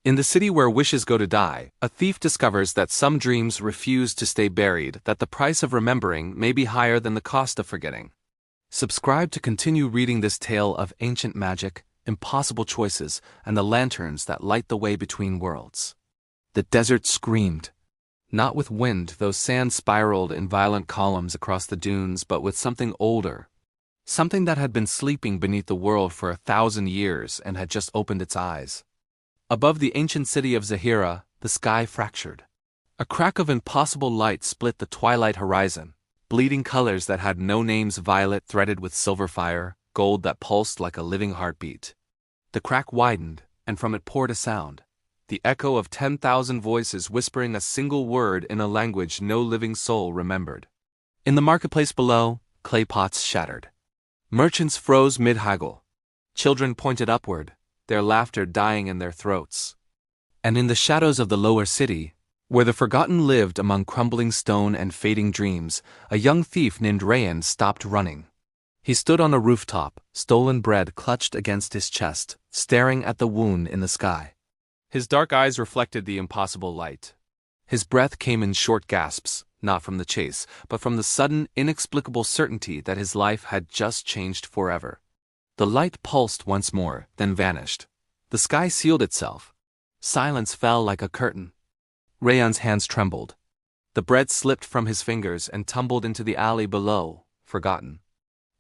In the city where wishes go to die, a thief discovers that some dreams refuse to stay buried, that the price of remembering may be higher than the cost of forgetting. Subscribe to continue reading this tale of ancient magic, impossible choices, and the lanterns that light the way between worlds. The desert screamed. Not with wind, though sand spiraled in violent columns across the dunes, but with something older. Something that had been sleeping beneath the world for 1,000 years and had just opened its eyes. Above the ancient city of Zahira, the sky fractured. A crack of impossible light split the twilight horizon, bleeding colors that had no names, violet threaded with silver fire, gold that pulsed like a living heartbeat. The crack widened, and from it poured a sound, the echo of 10,000 voices whispering a single word in a language no living soul remembered. In the marketplace below, clay pots shattered. Merchants froze mid-haggle. Children pointed upward, their laughter dying in their throats. And in the shadows of the lower city, where the forgotten lived among crumbling stone and fading dreams, a young thief named Rayan stopped running. He stood on a rooftop, stolen bread clutched against his chest, staring at the wound in the sky. His dark eyes reflected the impossible light. His breath came in short gasps, not from the chase, but from the sudden, inexplicable certainty that his life had just changed forever. The light pulsed once more, then vanished. The sky sealed itself. Silence fell like a curtain. Rayan's hands trembled. The bread slipped from his fingers and tumbled into the alley below, forgotten.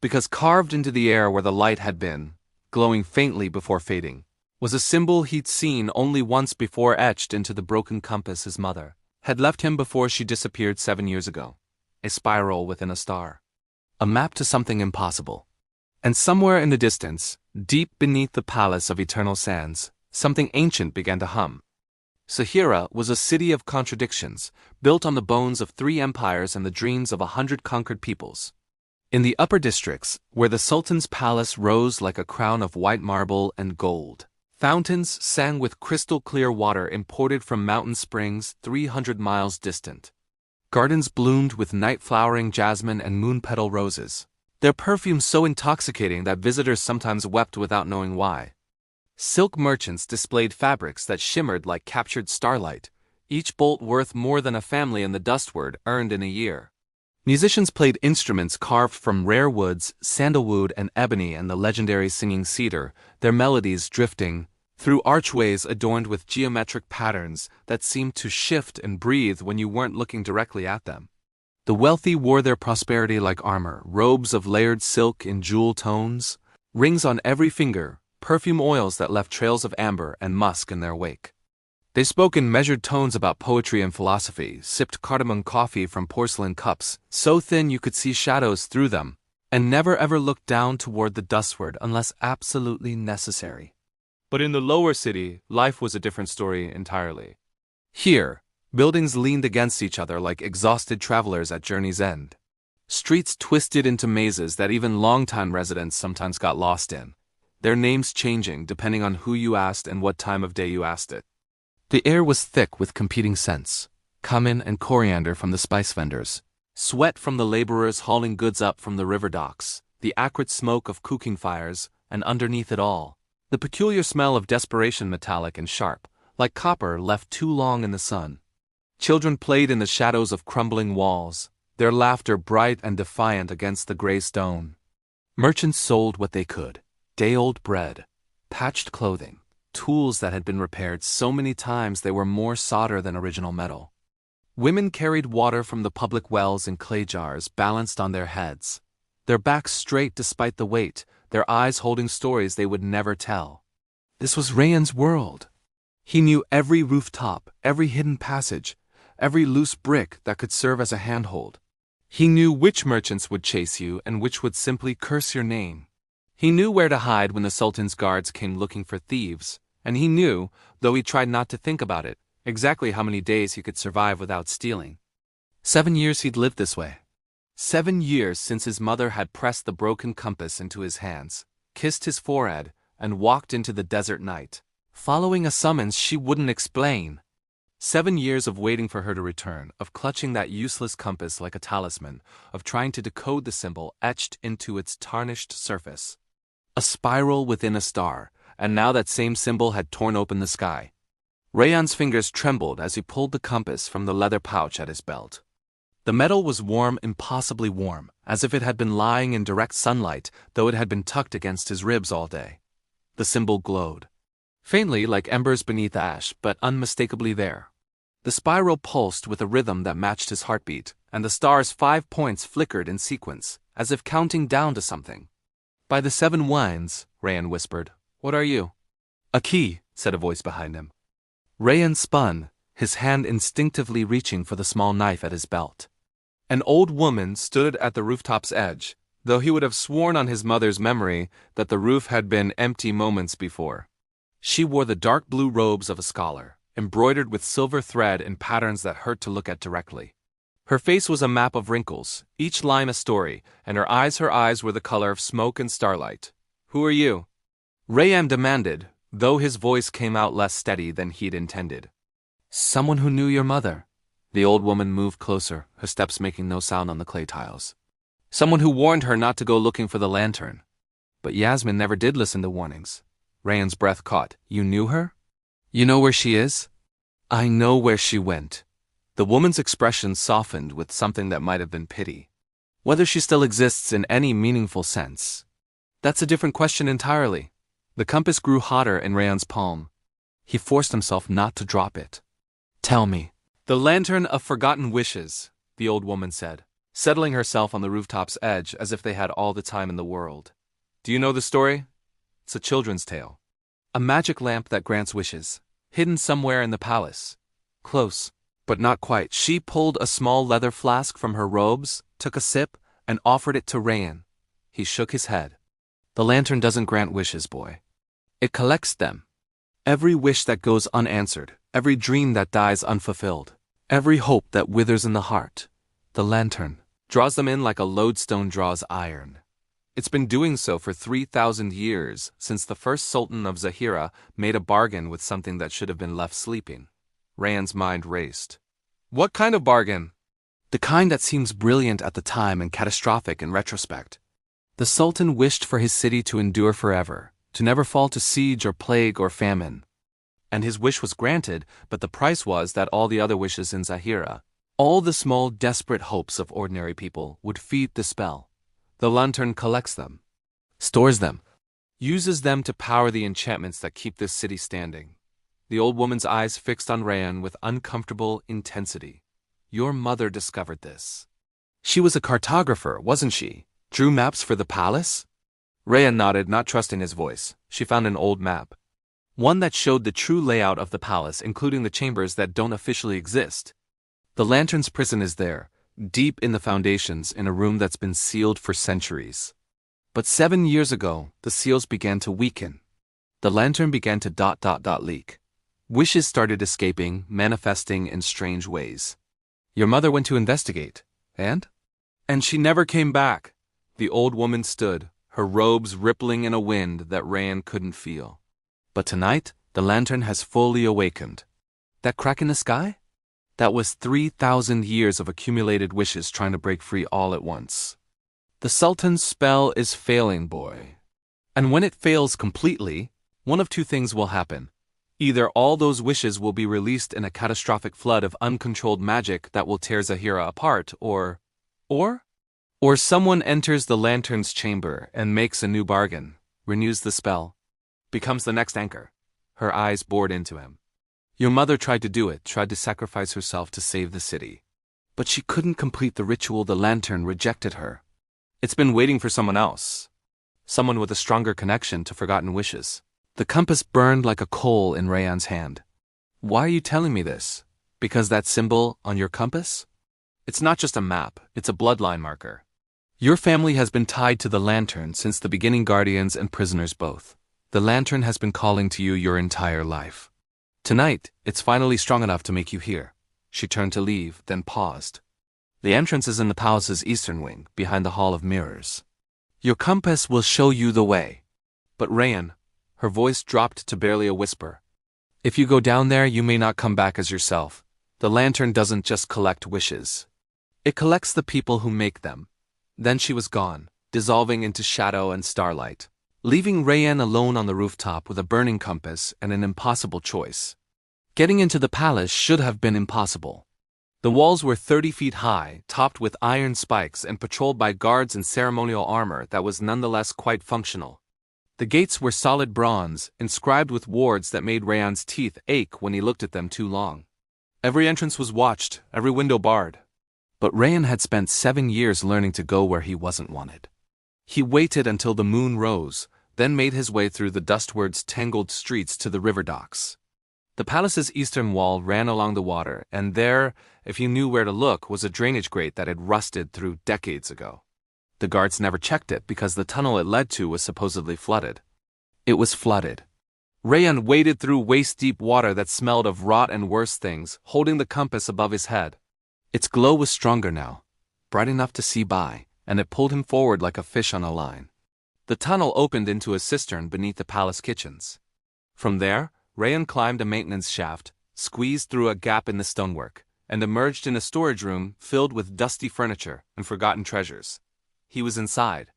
Because carved into the air where the light had been, glowing faintly before fading, was a symbol he'd seen only once before, etched into the broken compass his mother had left him before she disappeared 7 years ago. A spiral within a star. A map to something impossible. And somewhere in the distance, deep beneath the palace of eternal sands, something ancient began to hum. Zahira was a city of contradictions, built on the bones of 3 empires and the dreams of 100 conquered peoples. In the upper districts, where the Sultan's palace rose like a crown of white marble and gold, fountains sang with crystal-clear water imported from mountain springs 300 miles distant. Gardens bloomed with night-flowering jasmine and moon-petal roses, their perfume so intoxicating that visitors sometimes wept without knowing why. Silk merchants displayed fabrics that shimmered like captured starlight, each bolt worth more than a family in the dustward earned in a year. Musicians played instruments carved from rare woods, sandalwood and ebony and the legendary singing cedar, their melodies drifting through archways adorned with geometric patterns that seemed to shift and breathe when you weren't looking directly at them. The wealthy wore their prosperity like armor, robes of layered silk in jewel tones, rings on every finger, perfume oils that left trails of amber and musk in their wake. They spoke in measured tones about poetry and philosophy, sipped cardamom coffee from porcelain cups, so thin you could see shadows through them, and never ever looked down toward the dustward unless absolutely necessary. But in the lower city, life was a different story entirely. Here, buildings leaned against each other like exhausted travelers at journey's end. Streets twisted into mazes that even longtime residents sometimes got lost in, their names changing depending on who you asked and what time of day you asked it. The air was thick with competing scents, cumin and coriander from the spice vendors, sweat from the laborers hauling goods up from the river docks, the acrid smoke of cooking fires, and underneath it all, the peculiar smell of desperation, metallic and sharp, like copper left too long in the sun. Children played in the shadows of crumbling walls, their laughter bright and defiant against the gray stone. Merchants sold what they could, day-old bread, patched clothing, tools that had been repaired so many times they were more solder than original metal. Women carried water from the public wells in clay jars balanced on their heads, their backs straight despite the weight, their eyes holding stories they would never tell. This was Rayan's world. He knew every rooftop, every hidden passage, every loose brick that could serve as a handhold. He knew which merchants would chase you and which would simply curse your name. He knew where to hide when the Sultan's guards came looking for thieves, and he knew, though he tried not to think about it, exactly how many days he could survive without stealing. 7 years he'd lived this way. 7 years since his mother had pressed the broken compass into his hands, kissed his forehead, and walked into the desert night, following a summons she wouldn't explain. 7 years of waiting for her to return, of clutching that useless compass like a talisman, of trying to decode the symbol etched into its tarnished surface. A spiral within a star, and now that same symbol had torn open the sky. Rayan's fingers trembled as he pulled the compass from the leather pouch at his belt. The metal was warm, impossibly warm, as if it had been lying in direct sunlight, though it had been tucked against his ribs all day. The symbol glowed. Faintly like embers beneath ash, but unmistakably there. The spiral pulsed with a rhythm that matched his heartbeat, and the star's 5 points flickered in sequence, as if counting down to something. "By the 7 winds," Rayan whispered. "What are you?" "A key," said a voice behind him. Rayan spun, his hand instinctively reaching for the small knife at his belt. An old woman stood at the rooftop's edge, though he would have sworn on his mother's memory that the roof had been empty moments before. She wore the dark blue robes of a scholar, embroidered with silver thread in patterns that hurt to look at directly. Her face was a map of wrinkles, each line a story, and her eyes were the color of smoke and starlight. "Who are you?" Rayan demanded, though his voice came out less steady than he'd intended. "Someone who knew your mother." The old woman moved closer, her steps making no sound on the clay tiles. "Someone who warned her not to go looking for the lantern." But Yasmin never did listen to warnings. Rayan's breath caught. "You knew her? You know where she is?" "I know where she went." The woman's expression softened with something that might have been pity. "Whether she still exists in any meaningful sense, that's a different question entirely." The compass grew hotter in Rayan's palm. He forced himself not to drop it. "Tell me." "The Lantern of Forgotten Wishes," the old woman said, settling herself on the rooftop's edge as if they had all the time in the world. "Do you know the story? It's a children's tale. A magic lamp that grants wishes, hidden somewhere in the palace. Close, but not quite." She pulled a small leather flask from her robes, took a sip, and offered it to Rayan. He shook his head. "The lantern doesn't grant wishes, boy. It collects them. Every wish that goes unanswered, every dream that dies unfulfilled, every hope that withers in the heart. The lantern draws them in like a lodestone draws iron. It's been doing so for 3,000 years, since the first Sultan of Zahira made a bargain with something that should have been left sleeping." Rayan's mind raced. "What kind of bargain?" "The kind that seems brilliant at the time and catastrophic in retrospect. The Sultan wished for his city to endure forever, to never fall to siege or plague or famine. And his wish was granted, but the price was that all the other wishes in Zahira, all the small desperate hopes of ordinary people, would feed the spell. The lantern collects them, stores them, uses them to power the enchantments that keep this city standing." The old woman's eyes fixed on Rayan with uncomfortable intensity. "Your mother discovered this. She was a cartographer, wasn't she? Drew maps for the palace?" Rayan nodded, not trusting his voice. She found an old map. One that showed the true layout of the palace, including the chambers that don't officially exist. "The lantern's prison is there, deep in the foundations, in a room that's been sealed for centuries. But 7 years ago, the seals began to weaken. The lantern began to leak. Wishes started escaping, manifesting in strange ways. Your mother went to investigate, and she never came back." The old woman stood, her robes rippling in a wind that Rayan couldn't feel. "But tonight, the lantern has fully awakened. That crack in the sky? That was 3,000 years of accumulated wishes trying to break free all at once. The Sultan's spell is failing, boy. And when it fails completely, one of two things will happen. Either all those wishes will be released in a catastrophic flood of uncontrolled magic that will tear Zahira apart, or someone enters the lantern's chamber and makes a new bargain, renews the spell, becomes the next anchor." Her eyes bored into him. "Your mother tried to do it, tried to sacrifice herself to save the city. But she couldn't complete the ritual. The lantern rejected her. It's been waiting for someone else. Someone with a stronger connection to forgotten wishes." The compass burned like a coal in Rayan's hand. "Why are you telling me this? Because that symbol on your compass? It's not just a map, it's a bloodline marker. Your family has been tied to the lantern since the beginning, guardians and prisoners both. The lantern has been calling to you your entire life. Tonight, it's finally strong enough to make you hear." She turned to leave, then paused. "The entrance is in the palace's eastern wing, behind the Hall of Mirrors. Your compass will show you the way." "But Rayan," her voice dropped to barely a whisper, "if you go down there, you may not come back as yourself. The lantern doesn't just collect wishes. It collects the people who make them." Then she was gone, dissolving into shadow and starlight, leaving Rayan alone on the rooftop with a burning compass and an impossible choice. Getting into the palace should have been impossible. The walls were 30 feet high, topped with iron spikes and patrolled by guards in ceremonial armor that was nonetheless quite functional. The gates were solid bronze, inscribed with wards that made Rayan's teeth ache when he looked at them too long. Every entrance was watched, every window barred. But Rayan had spent 7 years learning to go where he wasn't wanted. He waited until the moon rose, then made his way through the dustwards tangled streets to the river docks. The palace's eastern wall ran along the water, and there, if you knew where to look, was a drainage grate that had rusted through decades ago. The guards never checked it because the tunnel it led to was supposedly flooded. It was flooded. Rayan waded through waist-deep water that smelled of rot and worse things, holding the compass above his head. Its glow was stronger now, bright enough to see by, and it pulled him forward like a fish on a line. The tunnel opened into a cistern beneath the palace kitchens. From there, Rayan climbed a maintenance shaft, squeezed through a gap in the stonework, and emerged in a storage room filled with dusty furniture and forgotten treasures. He was inside.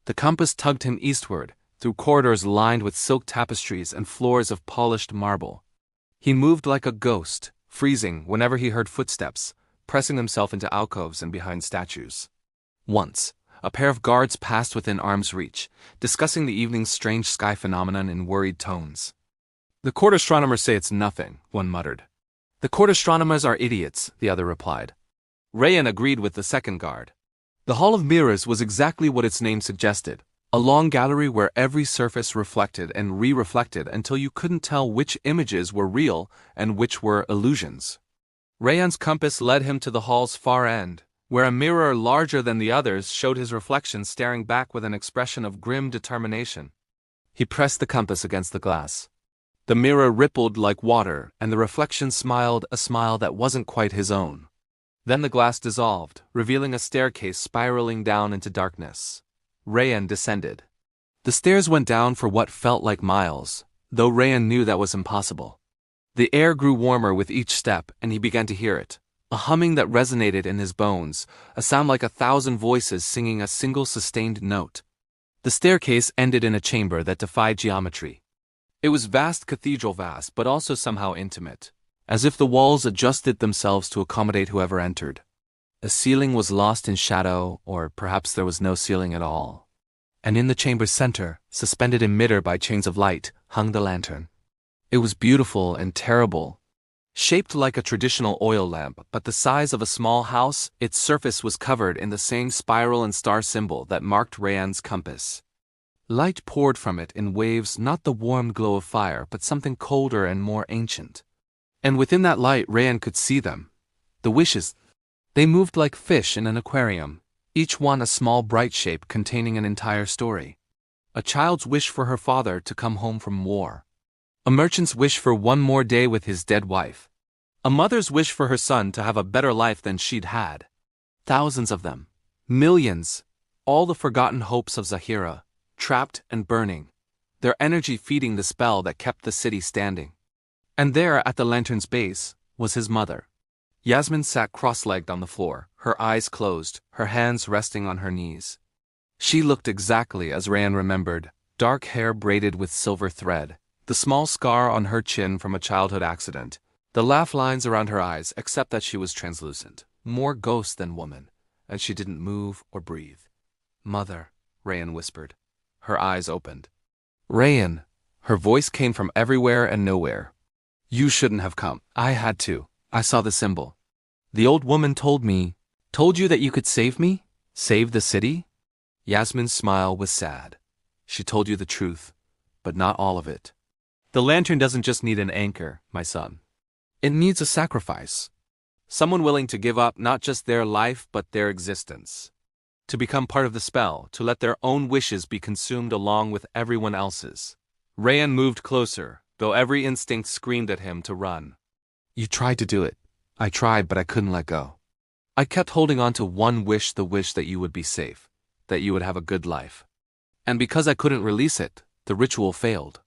The compass tugged him eastward, through corridors lined with silk tapestries and floors of polished marble. He moved like a ghost, freezing whenever he heard footsteps, pressing himself into alcoves and behind statues. Once, a pair of guards passed within arm's reach, discussing the evening's strange sky phenomenon in worried tones. "The court astronomers say it's nothing," one muttered. "The court astronomers are idiots," the other replied. Rayan agreed with the second guard. The Hall of Mirrors was exactly what its name suggested, a long gallery where every surface reflected and re-reflected until you couldn't tell which images were real and which were illusions. Rayan's compass led him to the hall's far end, where a mirror larger than the others showed his reflection staring back with an expression of grim determination. He pressed the compass against the glass. The mirror rippled like water, and the reflection smiled a smile that wasn't quite his own. Then the glass dissolved, revealing a staircase spiraling down into darkness. Rayan descended. The stairs went down for what felt like miles, though Rayan knew that was impossible. The air grew warmer with each step, and he began to hear it, a humming that resonated in his bones, a sound like 1,000 voices singing a single sustained note. The staircase ended in a chamber that defied geometry. It was vast, cathedral vast, but also somehow intimate, as if the walls adjusted themselves to accommodate whoever entered. A ceiling was lost in shadow, or perhaps there was no ceiling at all. And in the chamber's center, suspended in midair by chains of light, hung the lantern. It was beautiful and terrible. Shaped like a traditional oil lamp, but the size of a small house, its surface was covered in the same spiral and star symbol that marked Rayan's compass. Light poured from it in waves, not the warm glow of fire, but something colder and more ancient. And within that light, Rayan could see them. The wishes. They moved like fish in an aquarium, each one a small bright shape containing an entire story. A child's wish for her father to come home from war. A merchant's wish for one more day with his dead wife. A mother's wish for her son to have a better life than she'd had. Thousands of them. Millions. All the forgotten hopes of Zahira, trapped and burning, their energy feeding the spell that kept the city standing. And there, at the lantern's base, was his mother. Yasmin sat cross-legged on the floor, her eyes closed, her hands resting on her knees. She looked exactly as Rayan remembered, dark hair braided with silver thread, the small scar on her chin from a childhood accident, the laugh lines around her eyes, except that she was translucent, more ghost than woman, and she didn't move or breathe. "Mother," Rayan whispered. Her eyes opened. "Rayan," her voice came from everywhere and nowhere. "You shouldn't have come. I had to. I saw the symbol. The old woman told you that you could save me? Save the city?" Yasmin's smile was sad. "She told you the truth, but not all of it. The lantern doesn't just need an anchor, my son. It needs a sacrifice. Someone willing to give up not just their life but their existence. To become part of the spell, to let their own wishes be consumed along with everyone else's." Rayan moved closer, though every instinct screamed at him to run. "You tried to do it. I tried, but I couldn't let go. I kept holding on to one wish, the wish that you would be safe, that you would have a good life. And because I couldn't release it, the ritual failed.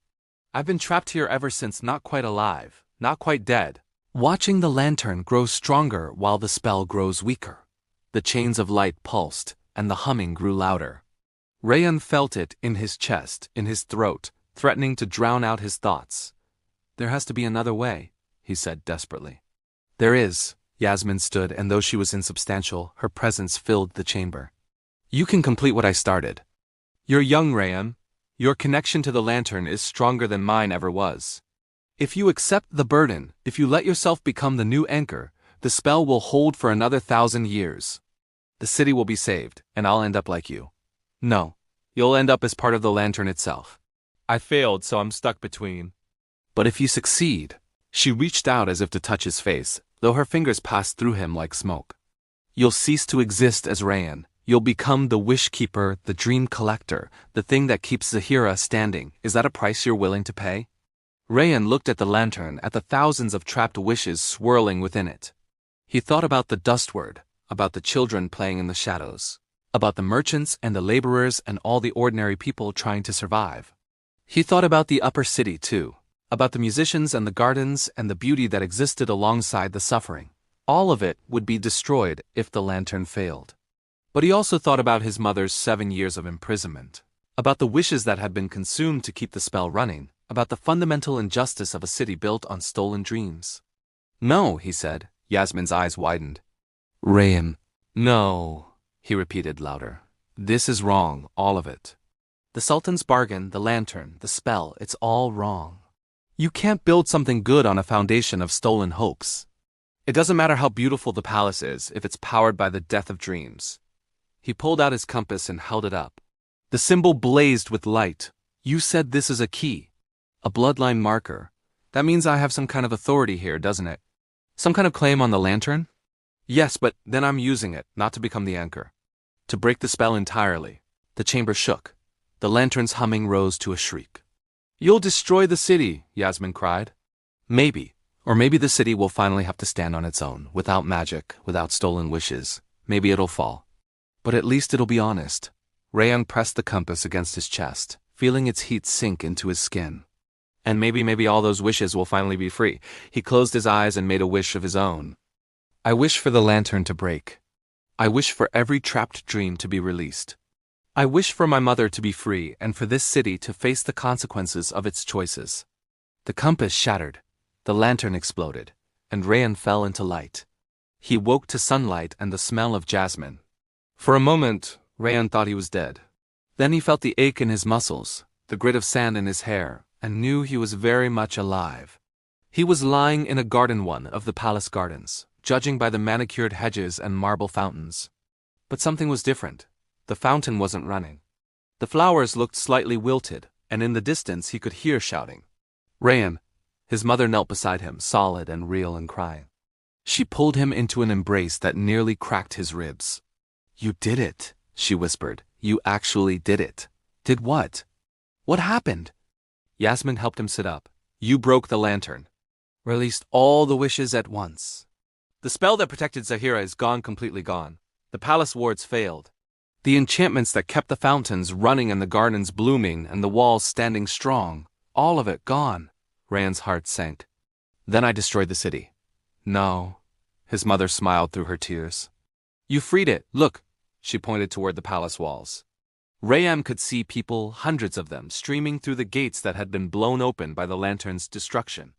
I've been trapped here ever since, not quite alive, not quite dead." Watching the lantern grow stronger while the spell grows weaker. The chains of light pulsed, and the humming grew louder. Rayan felt it in his chest, in his throat, threatening to drown out his thoughts. There has to be another way. he said desperately. There is. Yasmin stood, and though she was insubstantial, her presence filled the chamber. You can complete what I started. You're young, Rayan. Your connection to the lantern is stronger than mine ever was. If you accept the burden, if you let yourself become the new anchor, the spell will hold for another 1,000 years. The city will be saved, and I'll end up like you. No, you'll end up as part of the lantern itself. I failed, so I'm stuck between. But if you succeed, she reached out as if to touch his face, though her fingers passed through him like smoke. You'll cease to exist as Rayan. You'll become the wish keeper, the dream collector, the thing that keeps Zahira standing. Is that a price you're willing to pay? Rayan looked at the lantern, at the thousands of trapped wishes swirling within it. He thought about the dustword, about the children playing in the shadows, about the merchants and the laborers and all the ordinary people trying to survive. He thought about the upper city too, about the musicians and the gardens and the beauty that existed alongside the suffering. All of it would be destroyed if the lantern failed. But he also thought about his mother's 7 years of imprisonment, about the wishes that had been consumed to keep the spell running, about the fundamental injustice of a city built on stolen dreams. No, he said. Yasmin's eyes widened. Rayan. No, he repeated louder. This is wrong, all of it. The Sultan's bargain, the lantern, the spell, it's all wrong. You can't build something good on a foundation of stolen hopes. It doesn't matter how beautiful the palace is if it's powered by the death of dreams. He pulled out his compass and held it up. The symbol blazed with light. You said this is a key. A bloodline marker. That means I have some kind of authority here, doesn't it? Some kind of claim on the lantern? Yes, but then I'm using it, not to become the anchor. To break the spell entirely. The chamber shook. The lantern's humming rose to a shriek. You'll destroy the city, Yasmin cried. Maybe. Or maybe the city will finally have to stand on its own, without magic, without stolen wishes. Maybe it'll fall. But at least it'll be honest. Rayan pressed the compass against his chest, feeling its heat sink into his skin. And maybe all those wishes will finally be free. He closed his eyes and made a wish of his own. I wish for the lantern to break. I wish for every trapped dream to be released. I wish for my mother to be free and for this city to face the consequences of its choices. The compass shattered. The lantern exploded, and Rayan fell into light. He woke to sunlight and the smell of jasmine. For a moment, Rayan thought he was dead. Then he felt the ache in his muscles, the grit of sand in his hair, and knew he was very much alive. He was lying in a garden, one of the palace gardens, judging by the manicured hedges and marble fountains. But something was different. The fountain wasn't running. The flowers looked slightly wilted, and in the distance he could hear shouting. Rayan. His mother knelt beside him, solid and real and crying. She pulled him into an embrace that nearly cracked his ribs. You did it, she whispered. You actually did it. Did what? What happened? Yasmin helped him sit up. You broke the lantern. Released all the wishes at once. The spell that protected Zahira is gone, completely gone. The palace wards failed. The enchantments that kept the fountains running and the gardens blooming and the walls standing strong, all of it gone. Rayan's heart sank. Then I destroyed the city. No. His mother smiled through her tears. You freed it. Look. She pointed toward the palace walls. Rayan could see people, hundreds of them, streaming through the gates that had been blown open by the lantern's destruction.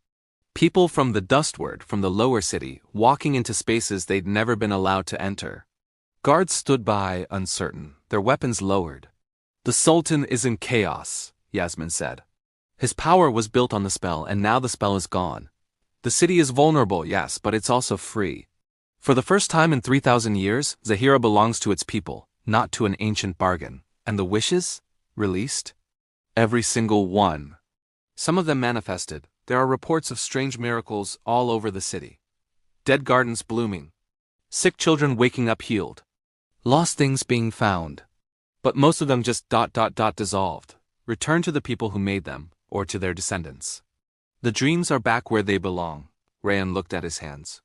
People from the dustward, from the lower city, walking into spaces they'd never been allowed to enter. Guards stood by, uncertain, their weapons lowered. The Sultan is in chaos, Yasmin said. His power was built on the spell, and now the spell is gone. The city is vulnerable, yes, but it's also free. For the first time in 3,000 years, Zahira belongs to its people, not to an ancient bargain. And the wishes? Released? Every single one. Some of them manifested. There are reports of strange miracles all over the city. Dead gardens blooming. Sick children waking up healed. Lost things being found. But most of them just dissolved. Returned to the people who made them, or to their descendants. The dreams are back where they belong. Rayan looked at his hands.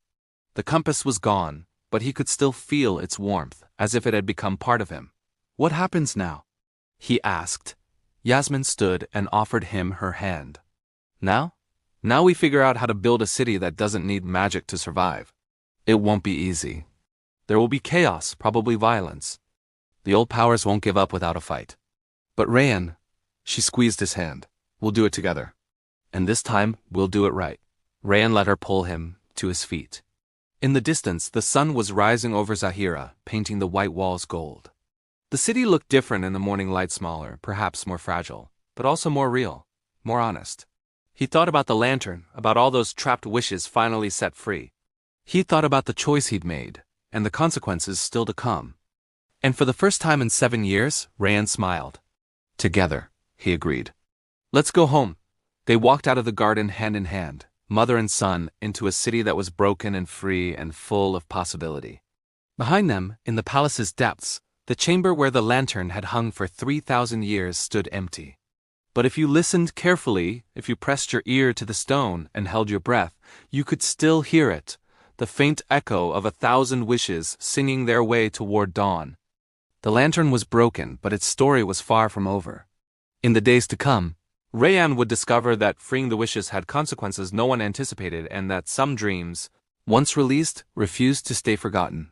The compass was gone, but he could still feel its warmth, as if it had become part of him. What happens now? He asked. Yasmin stood and offered him her hand. Now? Now we figure out how to build a city that doesn't need magic to survive. It won't be easy. There will be chaos, probably violence. The old powers won't give up without a fight. But Rayan, she squeezed his hand. We'll do it together. And this time, we'll do it right. Rayan let her pull him to his feet. In the distance, the sun was rising over Zahira, painting the white walls gold. The city looked different in the morning light, smaller, perhaps more fragile, but also more real, more honest. He thought about the lantern, about all those trapped wishes finally set free. He thought about the choice he'd made, and the consequences still to come. And for the first time in 7 years, Rayan smiled. Together, he agreed. Let's go home. They walked out of the garden hand in hand, mother and son, into a city that was broken and free and full of possibility. Behind them, in the palace's depths, the chamber where the lantern had hung for 3,000 years stood empty. But if you listened carefully, if you pressed your ear to the stone and held your breath, you could still hear it, the faint echo of 1,000 wishes singing their way toward dawn. The lantern was broken, but its story was far from over. In the days to come, Rayan would discover that freeing the wishes had consequences no one anticipated and that some dreams, once released, refused to stay forgotten.